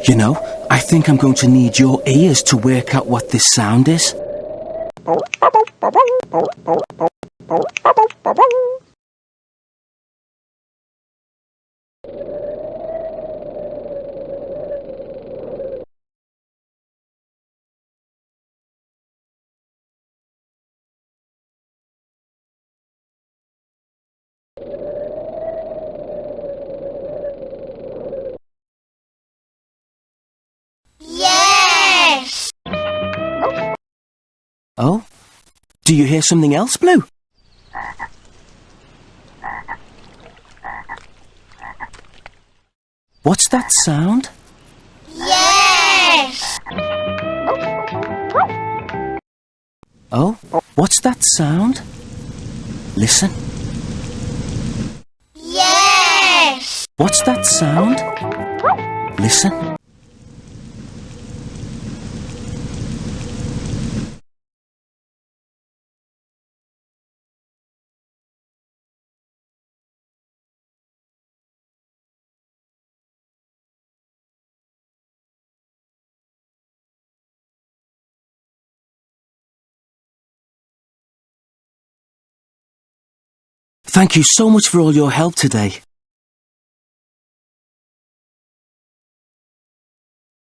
You know, I think I'm going to need your ears to work out what this sound is. Yes! Oh? Do you hear something else, Blue? What's that sound? Yes! Oh? What's that sound? Listen. Yes! What's that sound? Listen. Thank you so much for all your help today.